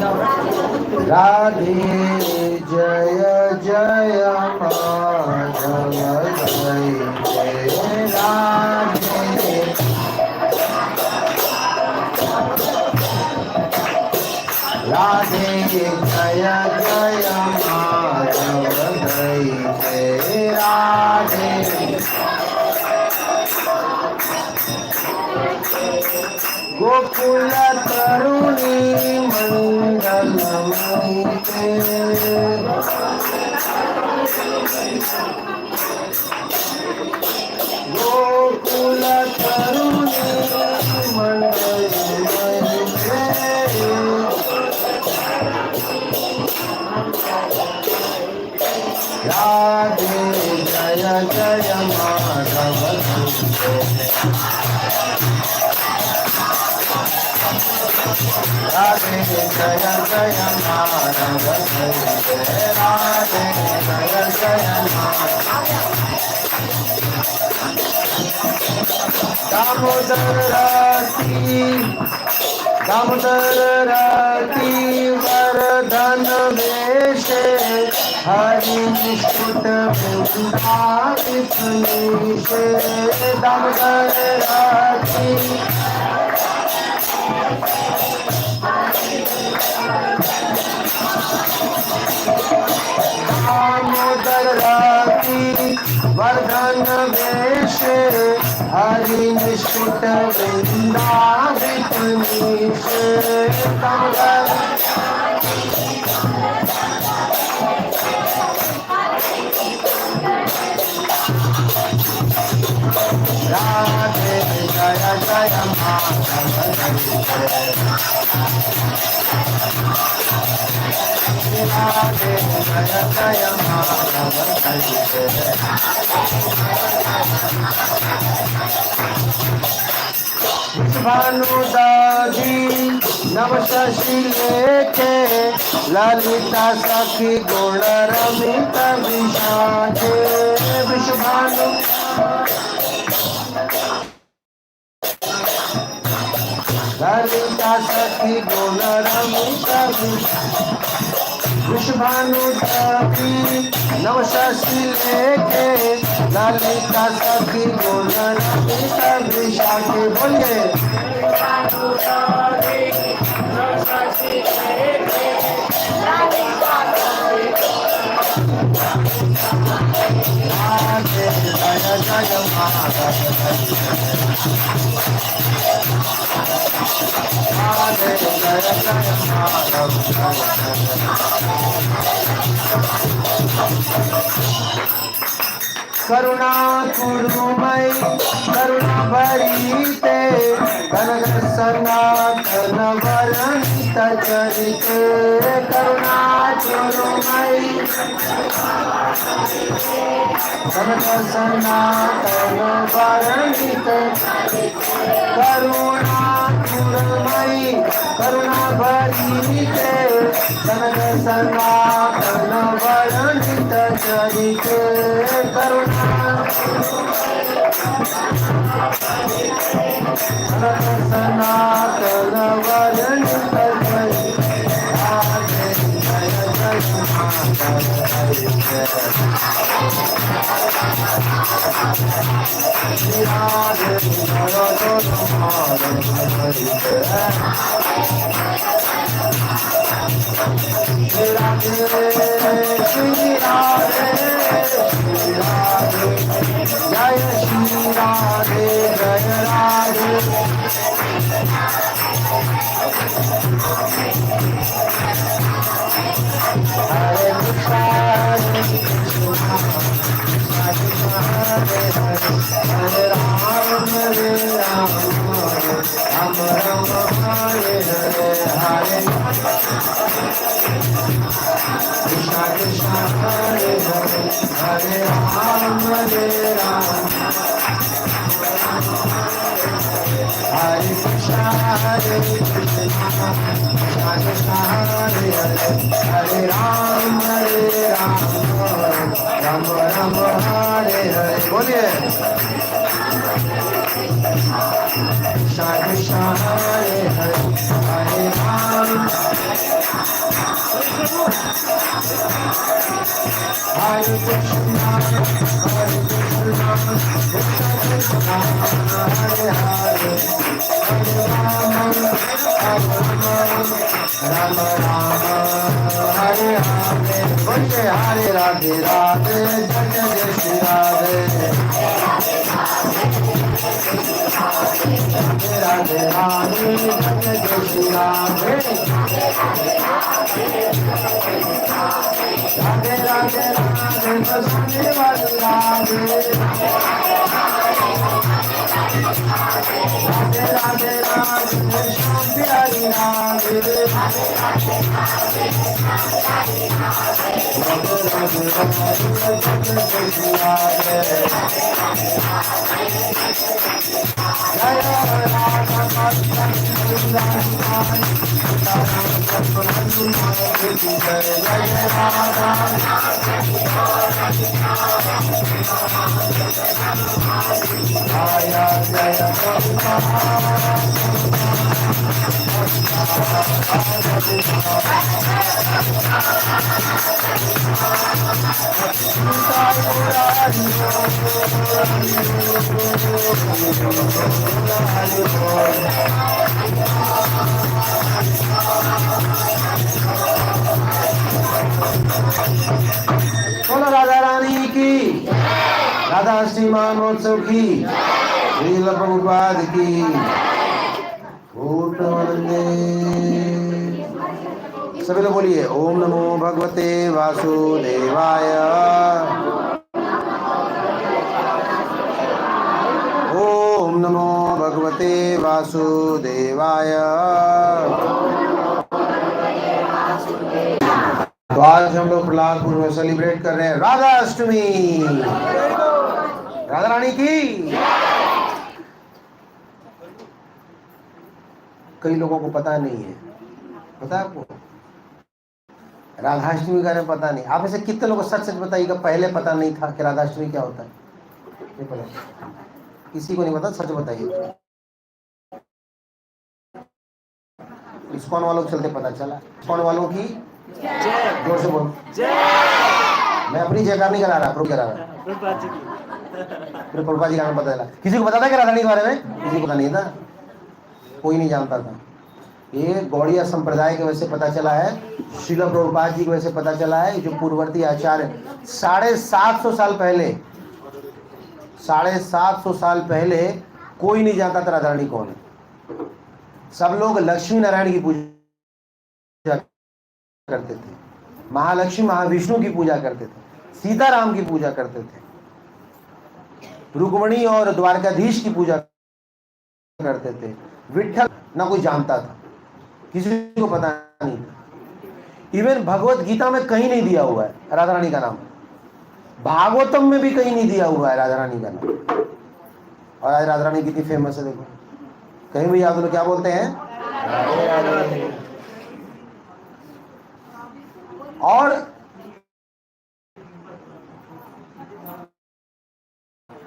राधे जय जय माधव जय जय राधे राधे जय जय माधव जय जय राधे गोकुल तरुणी मंगलमयी गोकुल तरुणी मंगलमयी राधे जय जय माधव राधे जय जय माधव राधे जय जय दामोदर राती वरदन वेश हरि मुकुट वृंदावित दामोदर राती दामोदर राती वर्धन वेश हरि निष्कुट वृंदावित नीश दामोदर राधे जय जय माधव राधे जय जय माधव भानुदादी नव शशि लेके ललिता सखी गुण रमित विशाखे विश्वभानु ललिता सखी गुण रमित विश्वभानुदादी नव शशि लेके ललिता सखी गुण रमित विशाखे बोलिए राधे जय जय माधव राधे जय जय माधव करुणा कुरुमयी करुणा भरीते कनक सनातन वर्णित चरिते करुणा कुरुमयी कनक सनातन वर्णित करुणा कुरुमयी करुणा भरीते कनक सनातन वर्णित चरिते करुणा सनातन वर्णित राधे जय जय माधव राधे श्री राधे जय श्री राधे जय राधे हरे कृष्णा हरे राम राम राम हरे हरे हरे कृष्णा कृष्णा हरे हरे हरे राम हरे कृष्णा कृष्णा कृष्णा हरे हरे हरे राम राम राम हरे हरे बोलिए Krishna Krishna Hare Hare Hare Ram Hare Krishna, Hare Krishna, Krishna Krishna, Hare Hare, Hare Rama, Hare Rama, Rama Rama, Hare Hare. बोलिए हरे राधे राधे, जय जय श्री राधे, राधे राधे, जय जय श्री राधे, राधे राधे राधे, बसने वाली राधे, राधे राधे राधे, श्याम प्यारी राधे, राधे राधे राधे, जय बोलो राधा रानी की, राधा अष्टमी महोत्सव की, श्रील प्रभुपाद की। सभी लोग बोलिए ओम नमो भगवते वासुदेवाय, ओम नमो भगवते वासुदेवाय। तो आज हम लोग प्रहलादपुर में सेलिब्रेट कर रहे हैं राधा अष्टमी। राधा रानी की। कई लोगों को पता नहीं है, पता है आपको राधाष्टमी के बारे में पता नहीं। आप ऐसे कितने लोगों को सच सच बताइएगा पहले पता नहीं था कि राधाष्टमी क्या होता है? नहीं पता, किसी को नहीं पता, सच बताइए। इस्कॉन वालों के चलते पता चला। इस्कॉन वालों की जोर से बोलो। मैं अपनी जयकार नहीं करा रहा, प्रभु करा रहा। प्रभुपाद जी का नाम पता चला। किसी को पता था कि राधारानी के बारे में? किसी को पता नहीं था, कोई नहीं जानता था। ये गौड़िया संप्रदाय की वजह से पता चला है, श्रील प्रभुपाद जी की वजह से पता चला है। जो पूर्ववर्ती आचार्य 750 साल पहले, 750 साल पहले कोई नहीं जानता था राधारानी कौन है। सब लोग लक्ष्मी नारायण की पूजा करते थे, महालक्ष्मी महाविष्णु की पूजा करते थे, सीताराम की पूजा करते थे, रुक्मणी और द्वारकाधीश की पूजा करते थे। विठ्ठल ना कोई जानता था, किसी को पता नहीं था। इवन भगवत गीता में कहीं नहीं दिया हुआ है राधा रानी का नाम, भागवतम में भी कहीं नहीं दिया हुआ है राधा रानी का नाम। और आज राधा रानी कितनी फेमस है देखो, कहीं भी याद लो क्या बोलते हैं, और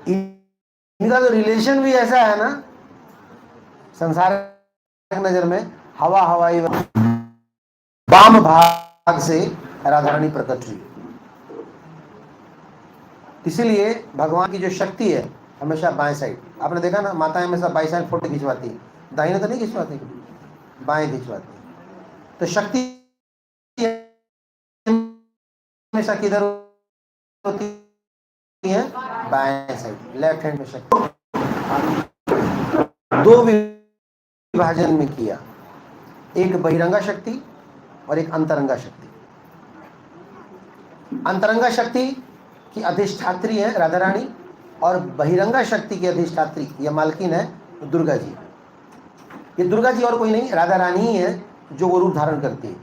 इनका तो रिलेशन भी ऐसा है ना, संसार नजर में हवा हवाई वाम भाग से राधा रानी प्रकट हुई। इसीलिए भगवान की जो शक्ति है हमेशा बाएं साइड। आपने देखा ना, माताएं हमेशा बाएं साइड फोटो खिंचवाती है, दाहिने तो नहीं खिंचवाती, बाएं खिंचवाती। तो शक्ति हमेशा किधर होती है? बाएं साइड, लेफ्ट हैंड में शक्ति। दो विभाजन में किया, एक बहिरंगा शक्ति और एक अंतरंगा शक्ति। अंतरंगा शक्ति की अधिष्ठात्री है राधा रानी, और बहिरंगा शक्ति की अधिष्ठात्री या मालकिन है दुर्गा जी। ये दुर्गा जी और कोई नहीं, राधा रानी ही है जो वो रूप धारण करती है।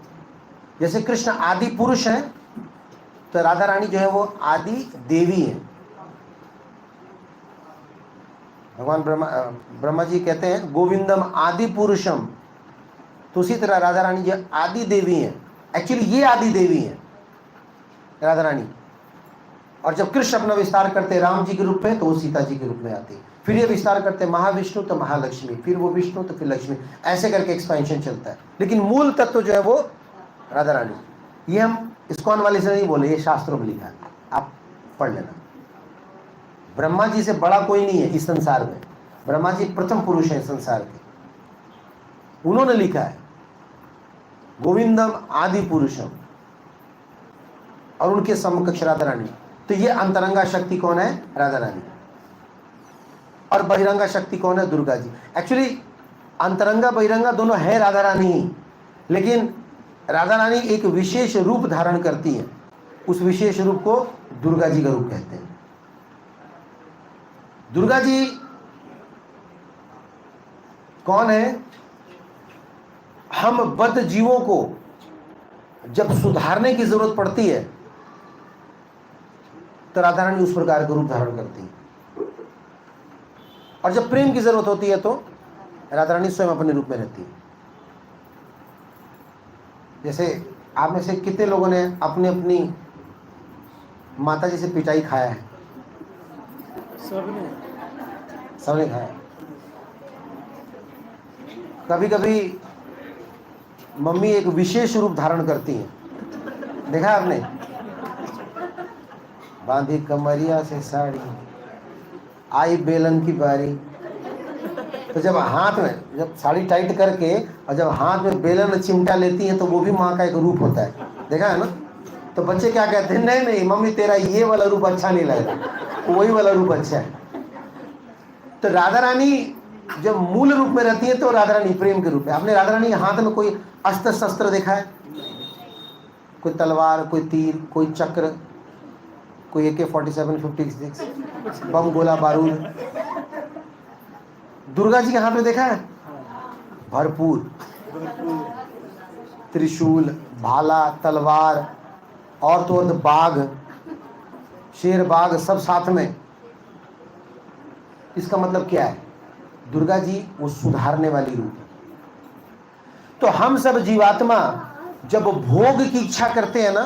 जैसे कृष्ण आदि पुरुष है, तो राधा रानी जो है वो आदि देवी है। भगवान ब्रह्मा जी कहते हैं गोविंदम आदि पुरुषम, तो उसी तरह राधा रानी जो आदि देवी है, एक्चुअली ये आदि देवी है राधा रानी। और जब कृष्ण अपना विस्तार करते राम जी के रूप में, तो वो सीता जी के रूप में आती है। फिर ये विस्तार करते महाविष्णु तो महालक्ष्मी, फिर वो विष्णु तो फिर लक्ष्मी, ऐसे करके एक्सपेंशन चलता है। लेकिन मूल तत्व जो है वो राधा रानी। ये हम इस्कॉन वाले से नहीं बोले, ये शास्त्रों में लिखा है, आप पढ़ लेना। ब्रह्मा जी से बड़ा कोई नहीं है इस संसार में, ब्रह्मा जी प्रथम पुरुष हैं संसार के, उन्होंने लिखा है गोविंदम आदि पुरुषम, और उनके समकक्ष राधा रानी। तो ये अंतरंगा शक्ति कौन है? राधा रानी। और बहिरंगा शक्ति कौन है? दुर्गा जी। एक्चुअली अंतरंगा बहिरंगा दोनों है राधा रानी ही, लेकिन राधा रानी एक विशेष रूप धारण करती है, उस विशेष रूप को दुर्गा जी का रूप कहते हैं। दुर्गा जी कौन है? हम बद्ध जीवों को जब सुधारने की जरूरत पड़ती है तो राधा रानी उस प्रकार का रूप धारण करती है, और जब प्रेम की जरूरत होती है तो राधा रानी स्वयं अपने रूप में रहती है। जैसे आप में से कितने लोगों ने अपने अपनी माता जी से पिटाई खाया है? सबने खाया। कभी कभी मम्मी एक विशेष रूप धारण करती हैं, देखा आपने? बांधी कमरिया से साड़ी, आई बेलन की बारी। तो जब हाथ में, जब साड़ी टाइट करके और जब हाथ में बेलन चिमटा लेती हैं तो वो भी माँ का एक रूप होता है, देखा है ना? तो बच्चे क्या कहते हैं? नहीं नहीं मम्मी तेरा ये वाला रूप अच्छा नहीं लगता, वही वाला रूप अच्छा है। तो राधा रानी जब मूल रूप में रहती है तो राधा रानी प्रेम के रूप में। आपने राधा रानी के हाथ में कोई अस्त्र शस्त्र देखा है? कोई तलवार, कोई तीर, कोई चक्र, कोई AK-47, 56, बम, गोला बारूद दुर्गा जी के हाथ में देखा है? भरपूर। त्रिशूल, भाला, तलवार, और तो और बाघ, शेर, बाघ सब साथ में। इसका मतलब क्या है? दुर्गा जी वो सुधारने वाली रूप है। तो हम सब जीवात्मा जब भोग की इच्छा करते हैं ना,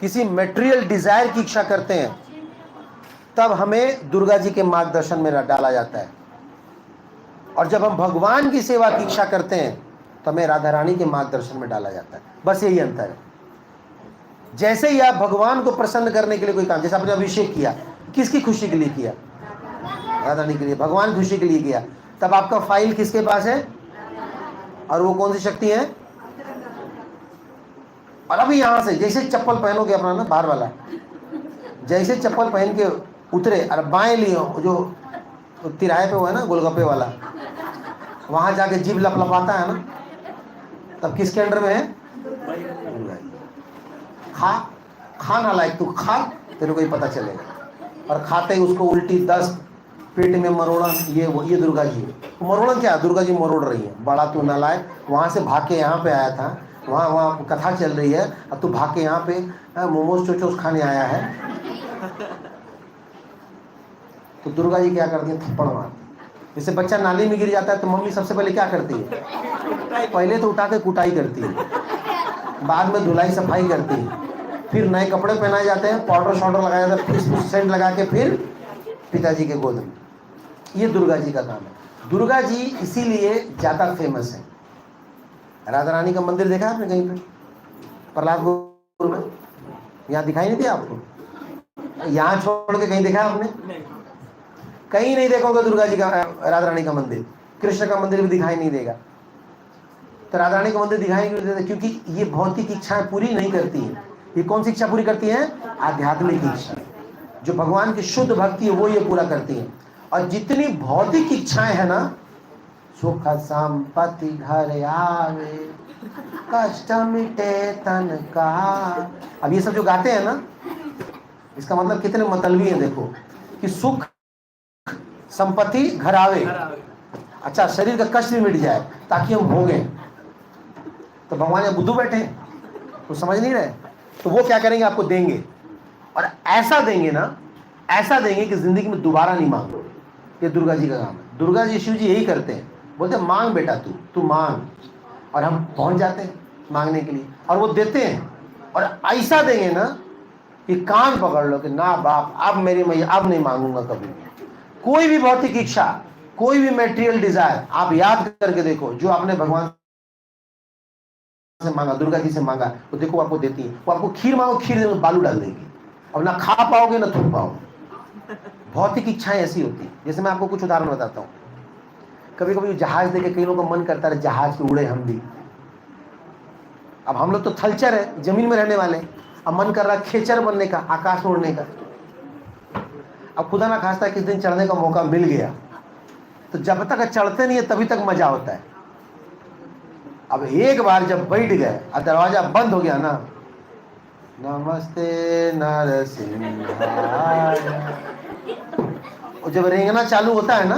किसी मेटेरियल डिजायर की इच्छा करते हैं, तब हमें दुर्गा जी के मार्गदर्शन में डाला जाता है। और जब हम भगवान की सेवा की इच्छा करते हैं तो हमें राधा रानी के मार्गदर्शन में डाला जाता है। बस यही अंतर है। जैसे ही आप भगवान को प्रसन्न करने के लिए कोई काम, जैसे आपने अभिषेक किया, किसकी खुशी के लिए किया? राधा रानी के लिए, भगवान खुशी के लिए किया, तब आपका फाइल किसके पास है? और वो कौन सी शक्ति है? और अभी यहां से जैसे चप्पल पहनोगे अपना ना, बाहर वाला, जैसे चप्पल पहन के उतरे और बाएं लिए, जो तिराहे पे हुआ है ना गोलगप्पे वाला, वहां जाके जीभ लपलपाता है ना, तब किसके अंडर में है? खा ना लायक, तू खा, तेरे को ही पता चलेगा। और खाते ही उसको उल्टी, दस्त, पेट में मरोड़न, ये दुर्गा जी है। मरोड़न क्या? दुर्गा जी मरोड़ रही है। बड़ा तू ना लायक, वहां से भाग के यहाँ पे आया था, वहाँ कथा चल रही है, अब तू भाग के यहाँ पे मोमोज चोचोस खाने आया है। तो दुर्गा जी क्या करती है? थप्पड़ मारती। जैसे बच्चा नाली में गिर जाता है तो मम्मी सबसे पहले क्या करती है? पहले तो उठा के कुटाई करती है, बाद में धुलाई सफाई करती है, फिर नए कपड़े पहनाए जाते हैं, पाउडर शाउडर लगाया जाता है, फिर सेंट लगा के फिर पिताजी के गोद में। ये दुर्गा जी का काम है। दुर्गा जी इसीलिए ज़्यादा फेमस है। राधा रानी का मंदिर देखा आपने कहीं पे? प्रहलादपुर में? यहाँ दिखाई नहीं दिया आपको? यहाँ छोड़ के कहीं देखा आपने? कहीं नहीं देखोगे दुर्गा जी का, राधा रानी का मंदिर। कृष्ण का मंदिर भी दिखाई नहीं देगा। तो राधा रानी का मंदिर दिखाई नहीं देता क्योंकि ये भौतिक इच्छाएं पूरी नहीं करती है। ये कौन सी इच्छा पूरी करती है? आध्यात्मिक इच्छा। जो भगवान की शुद्ध भक्ति है वो ये पूरा करती है। और जितनी भौतिक इच्छाएं है ना, सुख संपत्ति घर आवे, कष्ट मिटे तन का, अब ये सब जो गाते हैं ना, इसका मतलब कितने मतलबी है देखो, कि सुख संपत्ति घर आवे, अच्छा शरीर का कष्ट भी मिट जाए ताकि हम भोगें। तो भगवान यहाँ बुद्धू बैठे हैं, तो समझ नहीं रहे। तो वो क्या करेंगे? आपको देंगे, और ऐसा देंगे ना, ऐसा देंगे कि जिंदगी में दोबारा नहीं मांगो। ये दुर्गा जी का काम है। दुर्गा जी, शिव जी यही करते हैं, बोलते हैं मांग बेटा, तू मांग, और हम पहुंच जाते हैं मांगने के लिए, और वो देते हैं। और ऐसा देंगे ना कि कान पकड़ लो कि ना बाप, अब मेरी मैया, अब नहीं मांगूंगा कभी। कोई भी भौतिक इच्छा, कोई भी मेटेरियल डिजायर आप याद करके देखो, जो आपने भगवान से मांगा, दुर्गा जी से मांगा, वो देखो आपको देती है। वो आपको खीर मांगो, खीर देंगे, बालू डाल देगी, और ना खा पाओगे ना थूक पाओगे। भौतिक इच्छाएं ऐसी होती है। जैसे मैं आपको कुछ उदाहरण बताता हूँ। कभी कभी जहाज देखे कई लोगों का मन करता है जहाज पे उड़े हम भी। अब हम लोग तो थलचर है, जमीन में रहने वाले, अब मन कर रहा है खेचर बनने का, आकाश में उड़ने का। अब खुदा ना खास्ता किस दिन चढ़ने का मौका मिल गया तो जब तक चढ़ते नहीं है तभी तक मजा होता है। अब एक बार जब बैठ गए और दरवाजा बंद हो गया ना, नमस्ते नरसिंहाय, और जब रेंगना चालू होता है ना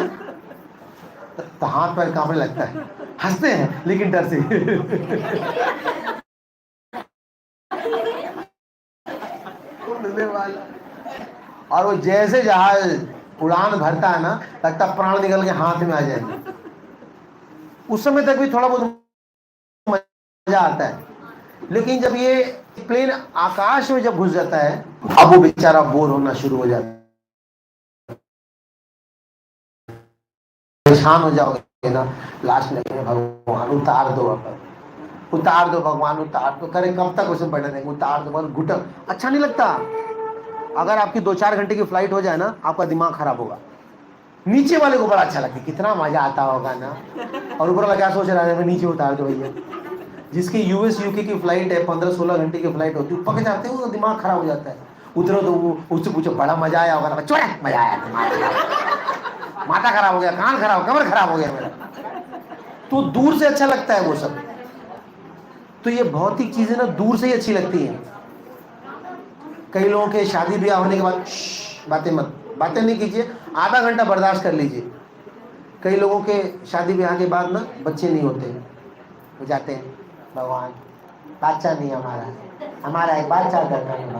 तो हाथ पैर कांपने लगता है। हंसते हैं लेकिन डर से। और वो जैसे जहाज उड़ान भरता है ना, लगता प्राण निकल के हाथ में आ जाएंगे। उस समय तक भी थोड़ा बहुत मजा आता है, लेकिन जब ये प्लेन आकाश में जब घुस जाता है, अब वो बेचारा बोर होना शुरू हो जाता है। परेशान हो जाओगे ना, लास्ट में भगवान उतार दो, उतार दो भगवान, उतार दो। करे कब तक उसमें बैठे रहेंगे, उतार दो भगवान। घुटन अच्छा नहीं लगता। अगर आपकी 2-4 घंटे की फ्लाइट हो जाए ना, आपका दिमाग खराब होगा। नीचे वाले को बड़ा अच्छा लगता है, कितना मजा आता होगा ना। और ऊपर वाला क्या सोच रहा है, मैं नीचे उतार दो भैया। जिसकी यूएस यूके की फ्लाइट है, 15-16 घंटे की फ्लाइट होती है, पक जाते हैं, दिमाग खराब हो जाता है। उतरो तो वो उससे पूछो बड़ा मजा आया होगा, चोड़ा मजा आया, माथा खराब हो गया, कान खराब, कमर खराब हो गया मेरा। तो दूर से अच्छा लगता है वो सब। तो ये भौतिक चीजें ना दूर से ही अच्छी लगती हैं। कई लोगों के शादी ब्याह होने के बाद बातें नहीं कीजिए, आधा घंटा बर्दाश्त कर लीजिए। कई लोगों के शादी ब्याह के बाद ना बच्चे नहीं होते, वो जाते हैं भगवान बादशाह नहीं हमारा एक बादशाह दरकार है,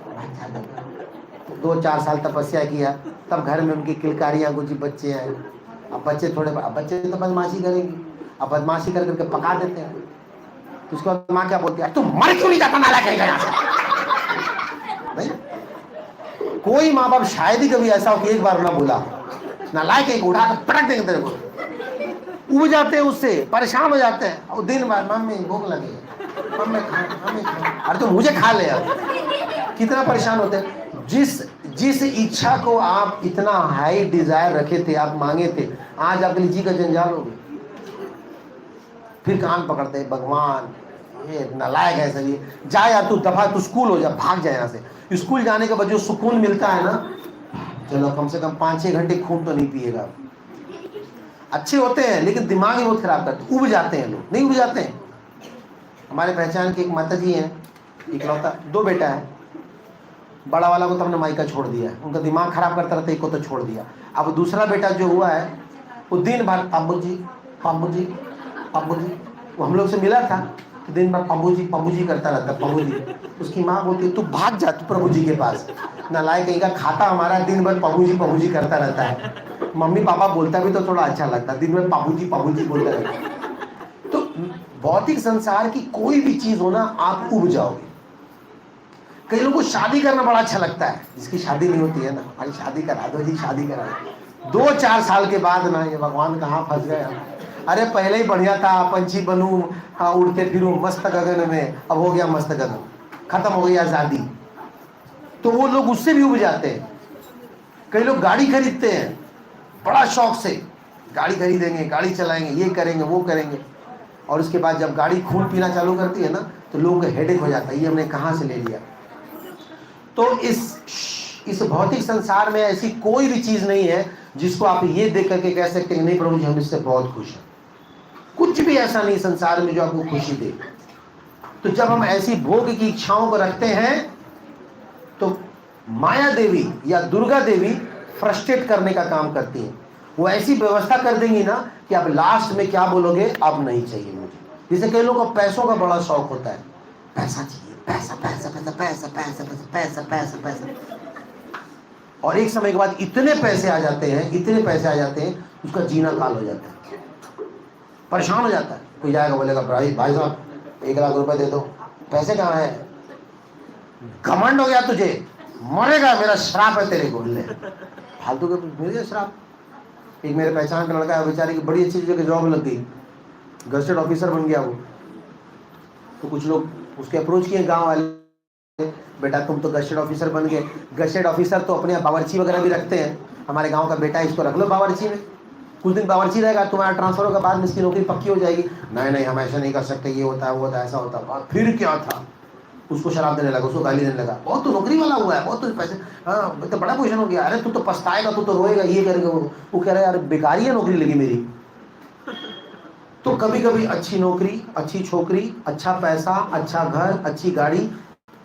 बादशाह दरकार। 2-4 साल तपस्या किया, तब घर में उनकी किलकारियाँ कुछ बच्चे आए। अब बच्चे तो बदमाशी करेंगी, अब बदमाशी कर करके पका देते हैं। तो उसके बाद माँ क्या बोलती है, तू मर क्यों नहीं जाता, नाला कहीं गया नहीं। कोई माँ बाप शायद ही कभी ऐसा हो कि एक बार ना बोला, ना लायक एक उठा कर पटक देंगे तेरे को। उब जाते हैं, उससे परेशान हो जाते हैं। और दिन भर मम्मी भूख लगी है, मम्मी खा, अरे तो मुझे खा ले। अब कितना परेशान होते हैं। जिस इच्छा को आप इतना हाई डिजायर रखे थे, आप मांगे थे, आज आपके लिए जी का जंजाल हो गया। फिर कान पकड़ते हैं, भगवान ये नालायक है सही, जा यार तू दफा, तू स्कूल हो जा, भाग जाए यहाँ से। स्कूल जाने के बाद जो सुकून मिलता है ना, चलो कम से कम 5-6 घंटे खून तो नहीं पिएगा। अच्छे होते हैं लेकिन दिमाग ही बहुत खराब करते, उब जाते हैं लोग, नहीं उब जाते हैं। हमारे पहचान की एक माता जी हैं, इकलौता 2 बेटा है। बड़ा वाला को तो हमने मायका छोड़ दिया है, उनका दिमाग खराब करता रहता, एक को तो छोड़ दिया। अब दूसरा बेटा जो हुआ है, वो दिन भर पापू जी पापू जी पापू जी, वो हम लोग से मिला था तो दिन भर पापू जी करता रहता, पापू जी। उसकी माँ बोलती तू भाग जा, तू प्रभु जी के पास, नालायक कहीं का, खाता हमारा दिन भर पापू जी करता रहता है। मम्मी पापा बोलता भी तो थोड़ा अच्छा लगता, दिन भर पापू जी बोलता रहता है। तो भौतिक संसार की कोई भी चीज हो ना, आप उब जाओगे। कई लोगों को शादी करना बड़ा अच्छा लगता है, जिसकी शादी नहीं होती है ना, हमारी शादी करा दो जी, शादी करा दो। 2-4 साल के बाद ना, ये भगवान कहाँ फंस गए। अरे पहले ही बढ़िया था, पंछी बनूं, हाँ उड़ते फिरूं मस्त गगन में, अब हो गया मस्त गगन, खत्म हो गई आजादी। तो वो लोग उससे भी उब जाते हैं। कई लोग गाड़ी खरीदते हैं बड़ा शौक से, गाड़ी खरीदेंगे, गाड़ी चलाएंगे, ये करेंगे वो करेंगे, और उसके बाद जब गाड़ी खून पीना चालू करती है ना, तो लोगों को हेडेक हो जाता है, ये हमने कहाँ से ले लिया। तो इस भौतिक संसार में ऐसी कोई भी चीज नहीं है जिसको आप ये देख करके कह सकते हैं नहीं प्रभु जी हम इससे बहुत खुश हैं। कुछ भी ऐसा नहीं संसार में जो आपको खुशी दे। तो जब हम ऐसी भोग की इच्छाओं को रखते हैं तो माया देवी या दुर्गा देवी फ्रस्ट्रेट करने का काम करती हैं। वो ऐसी व्यवस्था कर देंगी ना कि आप लास्ट में क्या बोलोगे, अब नहीं चाहिए मुझे। जैसे कई लोगों को पैसों का बड़ा शौक होता है, पैसा चाहिए, पैसा पैसा पैसा पैसा पैसा पैसा पैसा पैसा पैसा, और एक समय के बाद इतने पैसे आ जाते हैं उसका जीना काल हो जाता है, परेशान हो जाता है। कोई जाएगा बोलेगा भाई साहब 1 लाख रुपए दे दो, पैसे कहाँ है, घमंड हो गया तुझे, मरेगा, मेरा श्राप है तेरे को, ले फालतू के मिल गया श्राप। एक मेरे पहचान का लड़का है, बेचारे की बड़ी अच्छी जगह जॉब लग गई, गजटेड ऑफिसर बन गया वो, तो कुछ लोग उसके अप्रोच किए गांव वाले, बेटा तुम तो गजेटेड ऑफिसर बन गए। गजेटेड ऑफिसर तो अपने बावर्ची वगैरह भी रखते हैं, हमारे गांव का बेटा है इसको रख लो बावर्ची में, कुछ दिन बावर्ची रहेगा, तुम्हारा ट्रांसफर होगा, बाद में इसकी नौकरी पक्की हो जाएगी। नहीं नहीं हम ऐसा नहीं कर सकते, ये होता है वो होता है ऐसा होता है। फिर क्या था, उसको शराब देने लगा, उसको गाली देने लगा, बहुत तो नौकरी वाला हुआ है, बहुत तो पैसे, हाँ तो बड़ा पोजीशन हो गया, अरे तू तो पछताएगा, तू तो रोएगा, ये करेगा वो कह रहा है यार बेकार ही है नौकरी लगी मेरी। तो कभी कभी अच्छी नौकरी, अच्छी छोकरी, अच्छा पैसा, अच्छा घर, अच्छी गाड़ी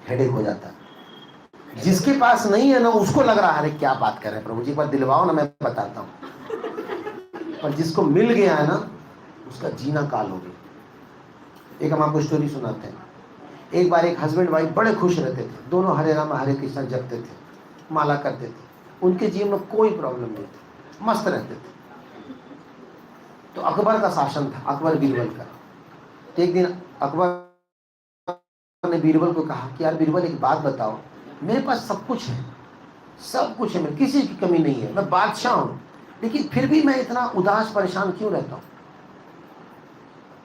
हेडेक हो जाता है। जिसके पास नहीं है ना उसको लग रहा है अरे क्या बात कर रहे हैं प्रभु जी, एक बार दिलवाओ ना मैं बताता हूँ। पर जिसको मिल गया है ना उसका जीना काल हो गया। एक हम आपको स्टोरी सुनाते हैं। एक बार एक हस्बैंड वाइफ बड़े खुश रहते थे, दोनों हरे राम हरे कृष्ण जपते थे, माला करते थे, उनके जीवन में कोई प्रॉब्लम नहीं थी, मस्त रहते थे। तो अकबर का शासन था, अकबर बीरबल का। तो एक दिन अकबर ने बीरबल को कहा कि यार बीरबल एक बात बताओ, मेरे पास सब कुछ है, सब कुछ है, मेरे किसी की कमी नहीं है, मैं बादशाह हूं, लेकिन फिर भी मैं इतना उदास परेशान क्यों रहता हूं।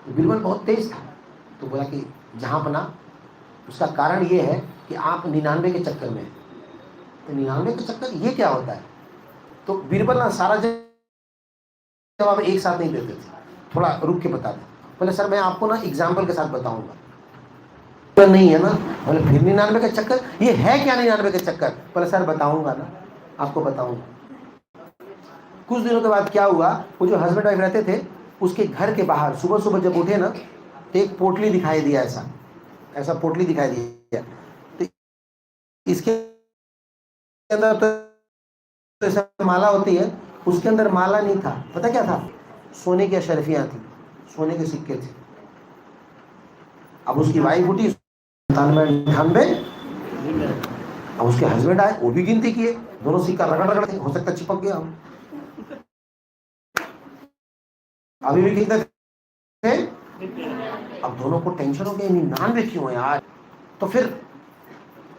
तो बीरबल बहुत तेज था, तो बोला कि जहां बना उसका कारण ये है कि आप 99 के चक्कर में। तो 99 के चक्कर ये क्या होता है। तो बीरबल ना सारा जवाब एक साथ नहीं देते थे, थोड़ा रुक के बताते। बोले सर मैं आपको ना एग्जाम्पल के साथ बताऊंगा। तो नहीं है ना, बोले फिर 99 के चक्कर, ये है क्या 99 के चक्कर। बोले सर बताऊंगा ना, आपको बताऊंगा। कुछ दिनों के बाद क्या हुआ, वो जो हस्बैंड वाइफ रहते थे उसके घर के बाहर सुबह सुबह जब उठे ना तो एक पोटली दिखाई दिया, ऐसा पोटली दिखाई दिया। तो इसके अंदर तो ऐसा माला होती है, उसके अंदर माला नहीं था, पता क्या था, सोने की अशरफियां थी, सोने के सिक्के थे। अब उसकी वाइफ उठी 97, अब उसके हस्बैंड आए, वो भी गिनती किए, दोनों सिक्का रगड़ रगड़ थे, हो सकता चिपक गया हम। अभी भी कितने थे, अब दोनों को टेंशन हो गई 99 क्यों है यार। तो फिर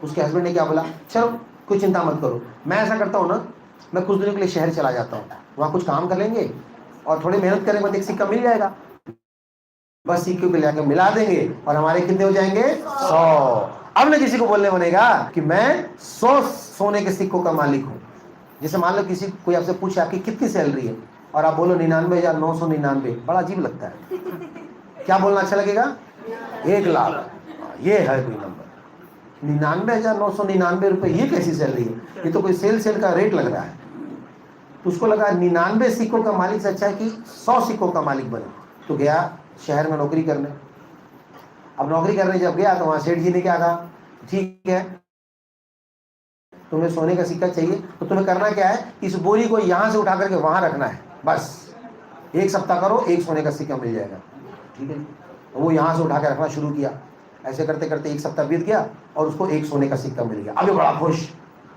उसके हस्बैंड ने क्या बोला, चलो कोई चिंता मत करो, मैं ऐसा करता हूँ ना, मैं कुछ दिनों के लिए शहर चला जाता हूँ, वहाँ कुछ काम कर लेंगे और थोड़ी मेहनत करेंगे, एक सिक्का मिल जाएगा, बस सिक्के को लेकर मिला देंगे और हमारे कितने हो जाएंगे 100। अब न किसी को बोलने बनेगा कि मैं 100 सोने के सिक्कों का मालिक हूँ। जैसे मान लो किसी कोई आपसे पूछे आपकी कितनी सैलरी है और आप बोलो 99,999, बड़ा अजीब लगता है। क्या बोलना अच्छा लगेगा, 1 लाख, ये है कोई नंबर। 99,999 रुपये, ये कैसी सैलरी है, ये तो कोई सेल का रेट लग रहा है। तो उसको लगा 99 सिक्कों का मालिक से अच्छा है कि 100 सिक्कों का मालिक बने। तो गया शहर में नौकरी करने। अब नौकरी करने जब गया तो वहां सेठ जी ने क्या कहा, ठीक है तुम्हें सोने का सिक्का चाहिए तो तुम्हें करना क्या है, इस बोरी को यहां से उठा करके वहां रखना है, बस 1 सप्ताह करो 1 सोने का सिक्का मिल जाएगा। ठीक है, वो यहां से उठा के रखना शुरू किया। ऐसे करते करते 1 सप्ताह बीत गया और उसको 1 सोने का सिक्का मिल गया। अभी बड़ा खुश,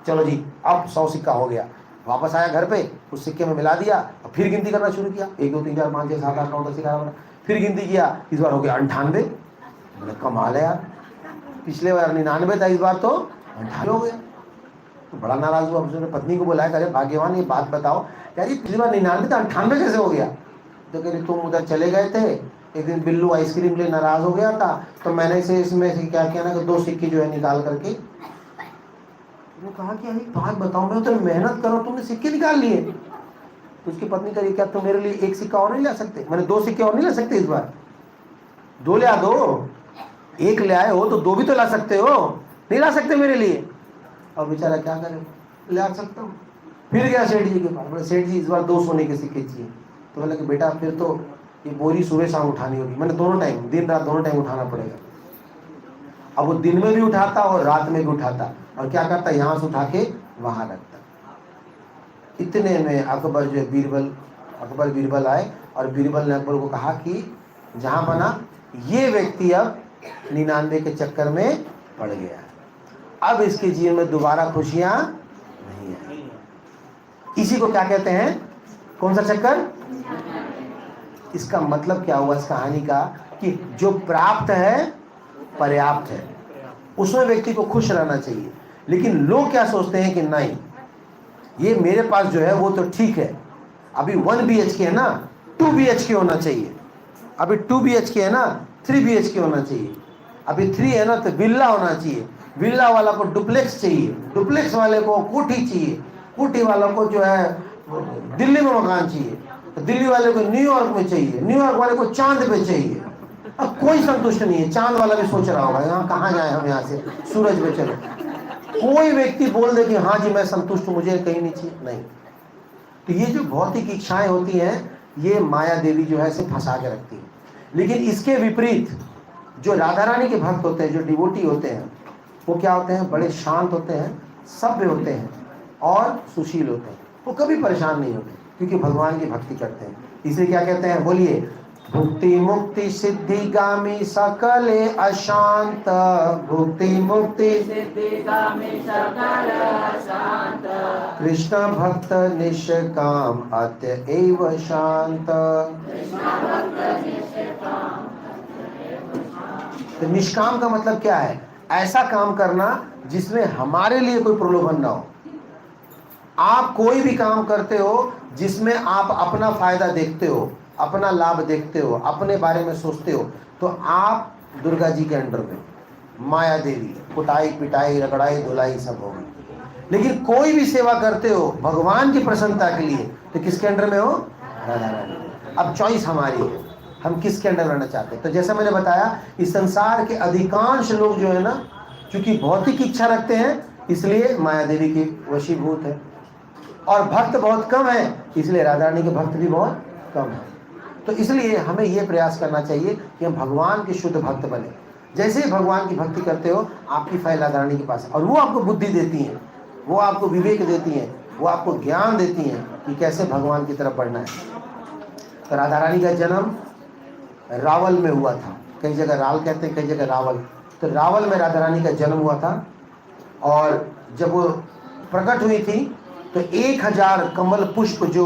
चलो जी अब 100 सिक्का हो गया। वापस आया घर पे, उस सिक्के में मिला दिया और फिर गिनती करना शुरू किया, 1 2 3 4 5 6 7 8 9 10 11। फिर गिनती किया, इस बार हो गया 98। मैंने कमाल है यार, पिछले बार 99 था, इस बार तो 98 हो गया। तो बड़ा नाराज हुआ, उसने पत्नी को बुलाया, अरे भाग्यवान ये बात बताओ यार, ये पिछली बार 99 था 98 कैसे हो गया। तो कह रही तुम उधर चले गए थे, एक दिन बिल्लू आइसक्रीम के लिए नाराज हो गया था, तो मैंने से इसमें से क्या किया ना कि 2 सिक्के जो है निकाल करके। तो कहा कि अरे बात बताओ, मैं तो मेहनत करो, तुमने सिक्के निकाल लिए। तो उसकी पत्नी कह रही क्या तुम मेरे लिए 1 सिक्का और नहीं ला सकते, मैंने 2 सिक्के और नहीं ला सकते, इस बार 2 ले आ दो, 1 ले आए हो तो 2 भी तो ला सकते हो, नहीं ला सकते मेरे लिए। और बेचारा क्या करे, ले आ सकता हूँ। फिर गया सेठ जी के पास, बोले सेठ जी इस बार 2 सोने के सिक्के चाहिए। तो बोला कि बेटा फिर तो ये बोरी सुबह शाम उठानी होगी, मैंने दोनों टाइम, दिन रात दोनों टाइम उठाना पड़ेगा। अब वो दिन में भी उठाता और रात में भी उठाता, और क्या करता, यहाँ से उठा के वहां रखता। इतने में अकबर बीरबल आए और बीरबल ने अकबर को कहा कि जहां बना ये व्यक्ति अब 99 के चक्कर में पड़ गया, अब इसके जीवन में दोबारा खुशियां नहीं है। इसी को क्या कहते हैं, कौन सा चक्कर। इसका मतलब क्या हुआ इस कहानी का, कि जो प्राप्त है पर्याप्त है, उसमें व्यक्ति को खुश रहना चाहिए। लेकिन लोग क्या सोचते हैं कि नहीं ये मेरे पास जो है वो तो ठीक है, अभी 1 BHK है ना 2 BHK होना चाहिए, अभी 2 BHK है ना 3 BHK होना चाहिए। अभी 3 है ना, तो विल्ला होना चाहिए, विल्ला वाला को डुप्लेक्स चाहिए, डुप्लेक्स वाले को कोठी चाहिए, कोठी वाला को जो है दिल्ली में मकान चाहिए, तो दिल्ली वाले को न्यूयॉर्क में चाहिए, न्यूयॉर्क वाले को चांद पे चाहिए। अब कोई संतुष्ट नहीं है। चांद वाला भी सोच रहा होगा यहाँ कहाँ जाए हम, यहाँ से सूरज पे चलो। कोई व्यक्ति बोल दे कि हाँ जी मैं संतुष्ट हूं, मुझे कहीं नहीं चाहिए, नहीं। तो ये जो भौतिक इच्छाएं होती हैं, ये माया देवी जो है सिर्फ फंसा के रखती है। लेकिन इसके विपरीत जो राधा रानी के भक्त होते हैं, जो डिवोटी होते हैं, वो क्या होते हैं? बड़े शांत होते हैं, सभ्य होते हैं और सुशील होते हैं। वो कभी परेशान नहीं होते क्योंकि भगवान की भक्ति करते हैं। इसलिए क्या कहते हैं, बोलिए, भुक्ति मुक्ति सिद्धि गामी सकले अशांत, भुक्ति मुक्ति सिद्धि गामी सकल अशांत, कृष्ण भक्त निष्काम अतएव शांत। तो निष्काम का मतलब क्या है? ऐसा काम करना जिसमें हमारे लिए कोई प्रलोभन ना हो। आप कोई भी काम करते हो जिसमें आप अपना फायदा देखते हो, अपना लाभ देखते हो, अपने बारे में सोचते हो, तो आप दुर्गा जी के अंडर में, माया देवी, कुटाई पिटाई रगड़ाई धुलाई सब होगी। लेकिन कोई भी सेवा करते हो भगवान की प्रसन्नता के लिए, तो किसके अंडर में हो? राधा रानी। अब चॉइस हमारी है, हम किसके अंडर रहना चाहते हैं। तो जैसा मैंने बताया, इस संसार के अधिकांश लोग जो है ना, चूंकि भौतिक इच्छा रखते हैं, इसलिए माया देवी की वशीभूत है, और भक्त बहुत कम है, इसलिए राधा रानी के भक्त भी बहुत कम है। तो इसलिए हमें यह प्रयास करना चाहिए कि हम भगवान के शुद्ध भक्त बने। जैसे ही भगवान की भक्ति करते हो, आपकी फाइल राधा रानी के पास है, और वो आपको बुद्धि देती हैं, वो आपको विवेक देती हैं, वो आपको ज्ञान देती हैं कि कैसे भगवान की तरफ बढ़ना है। तो राधा रानी का जन्म रावल में हुआ था, कई जगह राल कहते हैं, कई जगह रावल। तो रावल में राधा रानी का जन्म हुआ था, और जब वो प्रकट हुई थी तो 1000 कमल पुष्प जो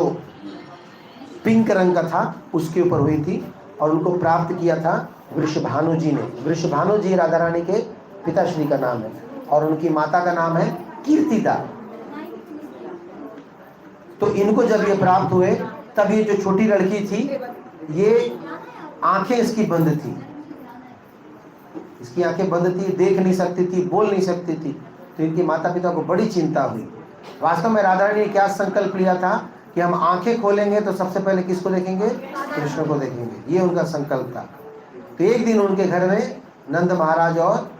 पिंक रंग का था उसके ऊपर हुई थी, और उनको प्राप्त किया था वृषभानु जी ने। वृषभानु जी राधा रानी के पिताश्री का नाम है, और उनकी माता का नाम है कीर्तिदा। तो इनको जब ये प्राप्त हुए, तब ये जो छोटी लड़की थी, ये आंखें इसकी बंद थी, इसकी आंखें बंद थी, देख नहीं सकती थी, बोल नहीं सकती थी। तो इनके माता पिता को बड़ी चिंता हुई। वास्तव में राधा रानी ने क्या संकल्प लिया था कि हम आंखें खोलेंगे तो सबसे पहले किसको देखेंगे? कृष्ण को देखेंगे, ये उनका संकल्प था। तो एक दिन उनके घर में नंद महाराज और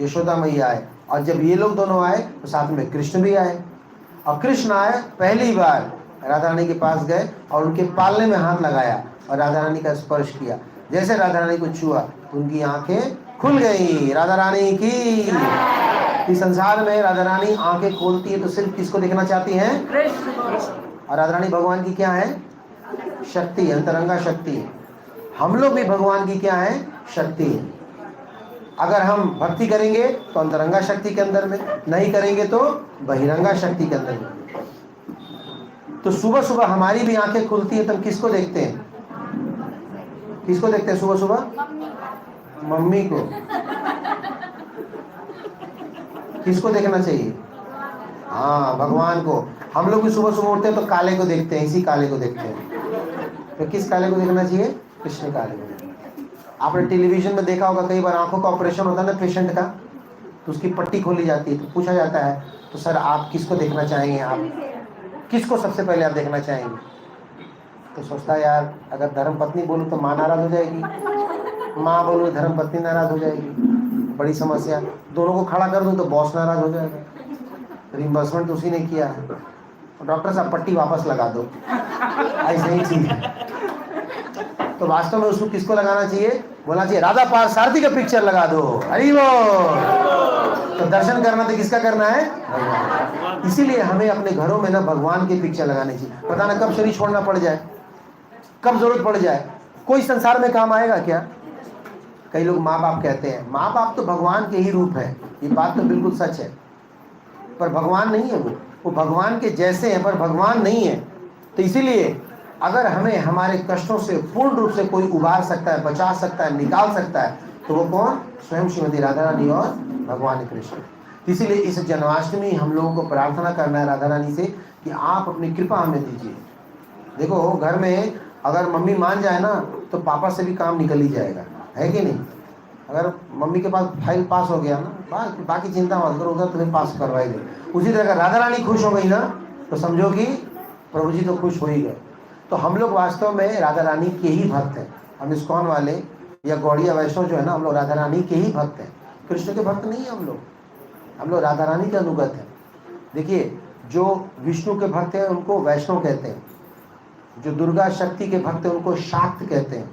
यशोदा मैया आए, और जब ये लोग दोनों आए तो साथ में कृष्ण भी आए। और कृष्ण आए, पहली बार राधा रानी के पास गए और उनके पालने में हाथ लगाया और राधा रानी का स्पर्श किया। जैसे राधा रानी को छुआ, उनकी आंखें खुल गई। राधा रानी की। इस संसार में राधा रानी आंखें खोलती है तो सिर्फ किसको देखना चाहती हैं? कृष्ण को। और राधा रानी भगवान की क्या है? शक्ति, अंतरंगा शक्ति। हम लोग भी भगवान की क्या है? शक्ति है। अगर हम भक्ति करेंगे तो अंतरंगा शक्ति के अंदर में, नहीं करेंगे तो बहिरंगा शक्ति के अंदर में। तो सुबह सुबह हमारी भी आंखें खुलती है तो हम किसको देखते हैं? किसको देखते हैं सुबह सुबह? मम्मी को। किसको देखना चाहिए? हाँ, भगवान को। हम लोग भी सुबह सुबह उठते हैं तो काले को देखते हैं, इसी काले को देखते हैं। तो किस काले को देखना चाहिए? कृष्ण काले को। आपने टेलीविजन में देखा होगा, कई बार आंखों का ऑपरेशन होता है ना पेशेंट का, तो उसकी पट्टी खोली जाती है, तो पूछा जाता है, तो सर आप किसको देखना चाहेंगे? आप किसको सबसे पहले आप देखना चाहेंगे? तो सोचता है यार, अगर धर्म पत्नी बोलूँ तो माँ नाराज हो जाएगी, माँ बोलूँ धर्म पत्नी नाराज हो जाएगी, बड़ी समस्या। दोनों को खड़ा कर दूँ तो बॉस नाराज हो जाएगा, रिइंबर्समेंट तो उसी ने किया है। डॉक्टर साहब पट्टी वापस लगा दो, ऐसे ही चीज है। तो वास्तव में उसको किसको लगाना चाहिए? बोलना चाहिए राधा पार्थसारथी का पिक्चर लगा दो, हरि बोल। तो दर्शन करना तो किसका करना है? भगवान। इसीलिए हमें अपने घरों में ना भगवान की पिक्चर लगानी चाहिए। पता ना कब शरीर छोड़ना पड़ जाए, कब जरूरत पड़ जाए। कोई संसार में काम आएगा क्या? कई लोग माँ बाप कहते हैं, माँ बाप तो भगवान के ही रूप है, ये बात तो बिल्कुल सच है, पर भगवान नहीं है। वो भगवान के जैसे हैं पर भगवान नहीं है। तो इसीलिए अगर हमें हमारे कष्टों से पूर्ण रूप से कोई उबार सकता है, बचा सकता है, निकाल सकता है, तो वो कौन? स्वयं श्रीमती राधा रानी और भगवान कृष्ण। इसीलिए इस जन्माष्टमी हम लोगों को प्रार्थना करना है राधा रानी से कि आप अपनी कृपा हमें दीजिए। देखो, घर में अगर मम्मी मान जाए ना तो पापा से भी काम निकल ही जाएगा, है कि नहीं? अगर मम्मी के पास फाइल पास हो गया ना, बाकी चिंता मत करो, उधर तुम्हें पास करवाई दे। उसी तरह राधा रानी खुश हो गई ना, तो समझो कि प्रभु जी तो खुश हो ही गए। तो हम लोग वास्तव में राधा रानी के ही भक्त हैं। हम इस्कॉन वाले या गौड़िया वैष्णव जो है ना, हम लोग राधा रानी के ही भक्त हैं, कृष्ण के भक्त नहीं है हम लोग राधा रानी के अनुगत हैं। देखिए, जो विष्णु के भक्त हैं उनको वैष्णव कहते हैं, जो दुर्गा शक्ति के भक्त हैं उनको शाक्त कहते हैं,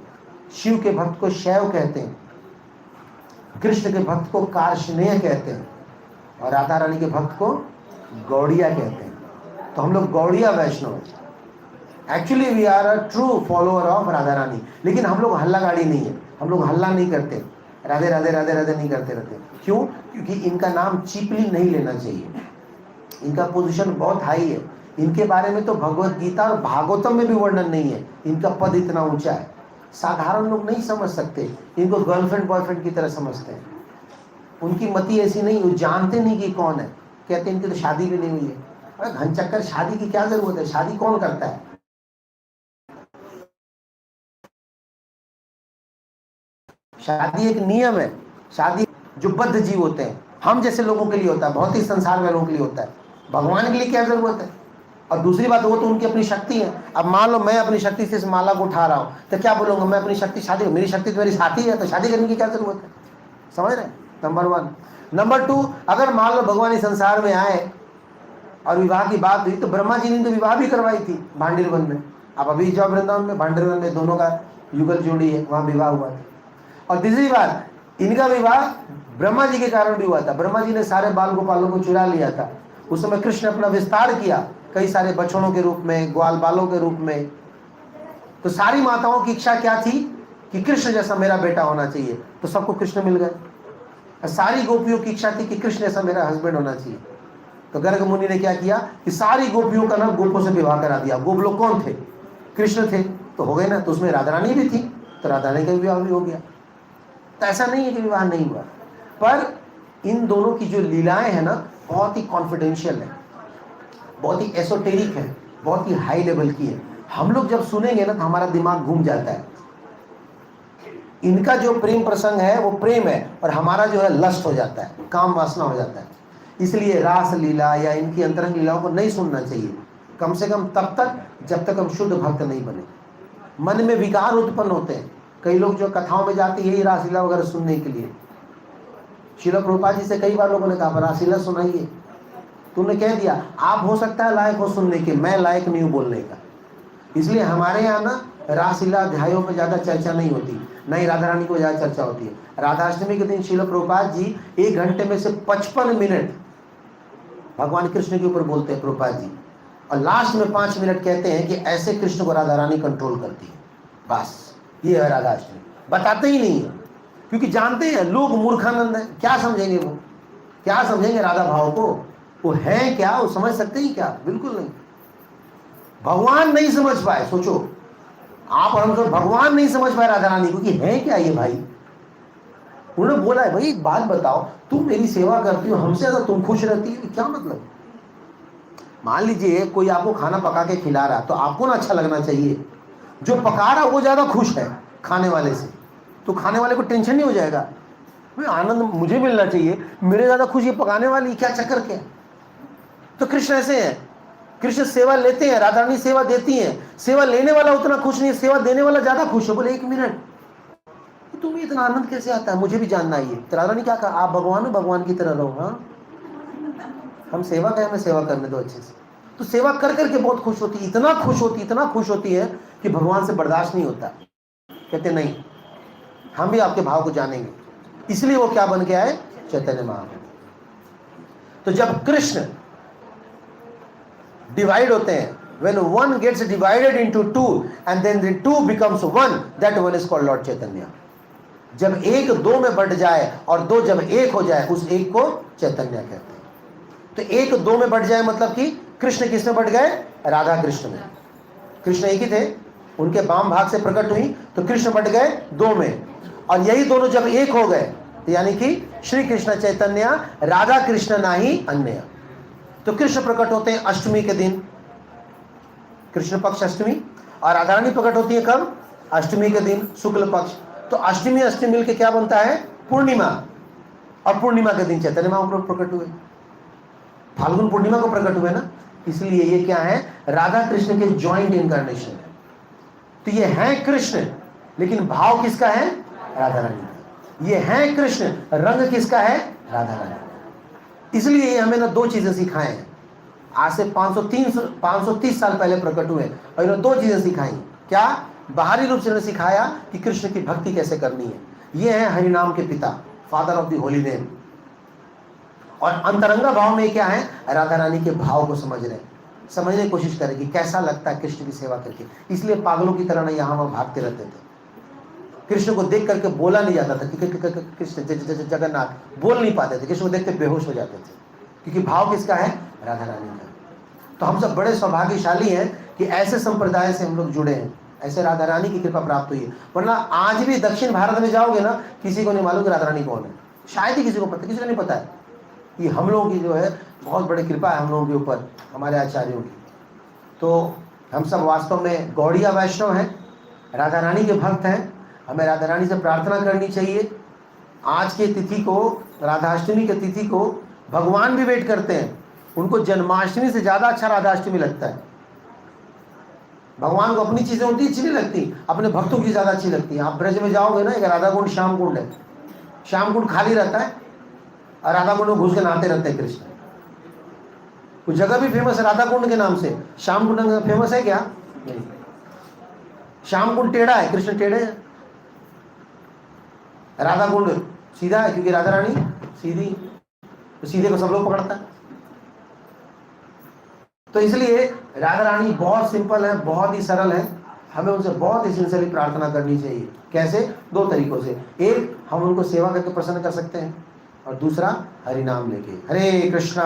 शिव के भक्त को शैव कहते हैं, कृष्ण के भक्त को कार्ष्णेय कहते हैं, और राधा रानी के भक्त को गौड़िया कहते हैं। तो हम लोग गौड़िया वैष्णव हैं। Actually we are a true follower of Radha Rani. लेकिन हम लोग हल्ला गाड़ी नहीं है, हम लोग हल्ला नहीं करते, राधे राधे राधे राधे नहीं करते रहते। क्यों? क्योंकि इनका नाम चीपली नहीं लेना चाहिए, इनका पोजीशन बहुत हाई है। इनके बारे में तो भगवत गीता और भागवतम में भी वर्णन नहीं है, इनका पद इतना ऊंचा है। साधारण लोग नहीं समझ सकते, इनको गर्लफ्रेंड बॉयफ्रेंड की तरह समझते हैं। उनकी मति ऐसी नहीं, वो जानते नहीं कि कौन है, कहते हैं इनकी तो शादी भी नहीं हुई है। अरे घनचक्कर, शादी की क्या जरूरत है? शादी कौन करता है? शादी एक नियम है, शादी जो बद्ध जीव होते हैं, हम जैसे लोगों के लिए होता है, भौतिक संसार वालों के लिए होता है। भगवान के लिए क्या जरूरत है? और दूसरी बात, वो तो उनकी अपनी शक्ति है। अब मान लो मैं अपनी शक्ति से इस माला को उठा रहा हूँ, तो क्या बोलूंगा? मैं अपनी शक्ति, शादी, मेरी शक्ति तो मेरी साथी है, तो शादी करने की क्या जरूरत है? समझ रहे? नंबर 1। नंबर 2, अगर मान लो भगवान इस संसार में आए और विवाह की बात हुई, तो ब्रह्मा जी ने तो विवाह भी करवाई थी भांडीर वन में। अब अभी जाओ वृंदावन में, भांडीर वन में दोनों का युगल जोड़ी है, वहां विवाह हुआ था। और तीसरी बात, इनका विवाह ब्रह्मा जी के कारण भी हुआ था। ब्रह्मा जी ने सारे बाल गोपालों को चुरा लिया था। उस समय कृष्ण अपना विस्तार किया कई सारे बछड़ों के रूप में, ग्वाल बालों के रूप में। तो सारी माताओं की इच्छा क्या थी कि कृष्ण जैसा मेरा बेटा होना चाहिए, तो सबको कृष्ण मिल गए। सारी गोपियों की इच्छा थी कि कृष्ण जैसा मेरा हस्बैंड होना चाहिए। तो गर्ग मुनि ने क्या किया कि सारी गोपियों का ना गोपों से विवाह करा दिया। गोप लोग कौन थे? कृष्ण थे, तो हो गए ना। तो उसमें राधा रानी भी थी, तो राधा रानी का विवाह भी हो गया। तो ऐसा नहीं है कि विवाह नहीं हुआ, पर इन दोनों की जो लीलाएं हैं ना, बहुत ही कॉन्फिडेंशियल है, बहुत ही एसोटेरिक है, बहुत ही हाई लेवल की है। हम लोग जब सुनेंगे ना तो हमारा दिमाग घूम जाता है। इनका जो प्रेम प्रसंग है वो प्रेम है, और हमारा जो है लस्ट हो जाता है, काम वासना हो जाता है। इसलिए रास लीला या इनकी अंतरंग लीलाओं को नहीं सुनना चाहिए, कम से कम तब तक जब तक हम शुद्ध भक्त नहीं बने। मन में विकार उत्पन्न होते हैं। कई लोग जो कथाओं में जाते हैं यही रासलीला वगैरह सुनने के लिए। श्रील प्रभुपाद जी से कई बार लोगों ने कहा रासलीला सुनाइए, तुमने कह दिया आप हो सकता है लायक हो सुनने के, मैं लायक नहीं हूं बोलने का। इसलिए हमारे यहाँ ना रासलीला अध्यायों में ज्यादा चर्चा नहीं होती, न ही राधा रानी को ज्यादा चर्चा होती है। राधाष्टमी के दिन श्रील प्रभुपाद जी 1 घंटे में से 55 मिनट भगवान कृष्ण के ऊपर बोलते हैं प्रभुपाद जी, और लास्ट में 5 मिनट कहते हैं कि ऐसे कृष्ण को राधा रानी कंट्रोल करती है। बस ये है राधाष्टमी। बताते ही नहीं है, क्योंकि जानते हैं लोग मूर्खानंद है, क्या समझेंगे वो, क्या समझेंगे राधा भाव को? वो है क्या, वो समझ सकते ही क्या? बिल्कुल नहीं। भगवान नहीं समझ पाए। सोचो आप और हम सब, भगवान नहीं समझ पाए राधा रानी को कि है क्या ये भाई। उन्होंने बोला है भाई एक बात बताओ, तुम मेरी सेवा करती हो, हमसे ज्यादा तुम खुश रहती हो, क्या मतलब? मान लीजिए कोई आपको खाना पका के खिला रहा, तो आपको ना अच्छा लगना चाहिए। जो पका रहा वो ज्यादा खुश है खाने वाले से, तो खाने वाले को टेंशन नहीं हो जाएगा, आनंद मुझे मिलना चाहिए, मेरे ज्यादा खुश ये पकाने वाली, क्या चक्कर क्या? तो कृष्ण ऐसे हैं, कृष्ण सेवा लेते हैं, राधा रानी सेवा देती हैं। सेवा लेने वाला उतना खुश नहीं है, सेवा देने वाला ज्यादा खुश है। बोले 1 मिनट, तुम्हें इतना आनंद कैसे आता है, मुझे भी जानना है ये। तो राधा रानी क्या कहा, आप भगवान हो, भगवान की तरह रहो। हाँ, हम सेवा कहें, हमें सेवा करने दो अच्छे से। तो सेवा कर करके बहुत खुश होती है, इतना खुश होती है कि भगवान से बर्दाश्त नहीं होता। कहते नहीं, हम भी आपके भाव को जानेंगे। इसलिए वो क्या बन के आए, चैतन्य महाप्रभु। तो जब कृष्ण डिवाइड होते हैं, when one gets divided into 2 and then the 2 becomes 1, that one is called Lord Chaitanya. जब 1 2 में बढ़ जाए और 2 जब 1 हो जाए, उस 1 को चैतन्य कहते हैं। तो 1 2 में बढ़ जाए मतलब कि कृष्ण किस में बढ़ गए, राधा कृष्ण में। कृष्ण एक ही थे, उनके वाम भाग से प्रकट हुई, तो कृष्ण बढ़ गए 2 में, और यही दोनों जब 1 हो गए, यानी कि श्री कृष्ण चैतन्य राधा कृष्ण नाही अन्य। तो कृष्ण प्रकट होते हैं अष्टमी के दिन, कृष्ण पक्ष अष्टमी, और राधा रानी प्रकट होती है कब, अष्टमी के दिन शुक्ल पक्ष। तो अष्टमी अष्टमी मिलकर क्या बनता है, पूर्णिमा, और पूर्णिमा के दिन चैतन्य महाप्रभु प्रकट हुए। फाल्गुन पूर्णिमा को प्रकट हुए ना, इसलिए ये क्या है, राधा कृष्ण के जॉइंट इनकारनेशन है। तो ये है कृष्ण, लेकिन भाव किसका है, राधा रानी का। ये है कृष्ण, रंग किसका है, राधा रानी। इसलिए ये हमें ना दो चीजें सिखाए हैं। आज से 530 साल पहले प्रकट हुए और इन्होंने दो चीजें सिखाई। क्या? बाहरी रूप से इन्होंने सिखाया कि कृष्ण की भक्ति कैसे करनी है। ये है हरिनाम के पिता, father of the holy name. और अंतरंगा भाव में क्या है, राधा रानी के भाव को समझने की कोशिश करें कि कैसा लगता है कृष्ण की सेवा करके। इसलिए पागलों की तरह ना यहाँ वहाँ भागते रहते थे। कृष्ण को देख करके बोला नहीं जाता था कि कृष्ण जगन्नाथ, बोल नहीं पाते थे। कृष्ण को देखते बेहोश हो जाते थे, क्योंकि भाव किसका है, राधा रानी का। तो हम सब बड़े सौभाग्यशाली हैं कि ऐसे संप्रदाय से हम लोग जुड़े हैं, ऐसे राधा रानी की कृपा प्राप्त हुई है। वरना आज भी दक्षिण भारत में जाओगे ना, किसी को नहीं मालूम कि राधा रानी कौन है। शायद ही किसी को पता, किसी को नहीं पता है। ये हम लोगों की जो है बहुत बड़ी कृपा है हम लोगों के ऊपर, हमारे आचार्यों की। तो हम सब वास्तव में गौड़िया वैष्णव हैं, राधा रानी के भक्त हैं। हमें राधा रानी से प्रार्थना करनी चाहिए। आज की तिथि को, राधाष्टमी की तिथि को भगवान भी वेट करते हैं। उनको जन्माष्टमी से ज़्यादा अच्छा राधाष्टमी लगता है। भगवान को अपनी चीज़ें होती अच्छी नहीं लगती, अपने भक्तों की ज़्यादा अच्छी लगती है। आप ब्रज में जाओगे ना, एक राधा कुंड श्याम कुंड है। श्याम कुंड खाली रहता है और राधा कुंड में घुस के नहाते रहते हैं कृष्ण। कुछ जगह भी फेमस है राधा कुंड के नाम से, श्याम कुंड फेमस है क्या? नहीं। श्याम कुंड टेढ़ा है, कृष्ण टेढ़े है। राधा कुंड सीधा है, क्योंकि राधा रानी सीधी, तो सीधे को सब लोग पकड़ता है। तो इसलिए राधा रानी बहुत सिंपल है, बहुत ही सरल है। हमें उनसे बहुत ही सिंसियरली प्रार्थना करनी चाहिए। कैसे? दो तरीकों से। एक, हम उनको सेवा करके प्रसन्न कर सकते हैं, और दूसरा हरि नाम लेके, हरे कृष्णा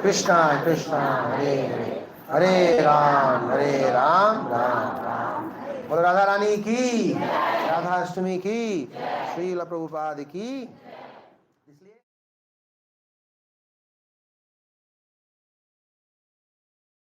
कृष्णा कृष्णा हरे हरे, हरे राम राम राम। बोलो राधा रानी की, राधा अष्टमी की, श्रील प्रभुपाद की।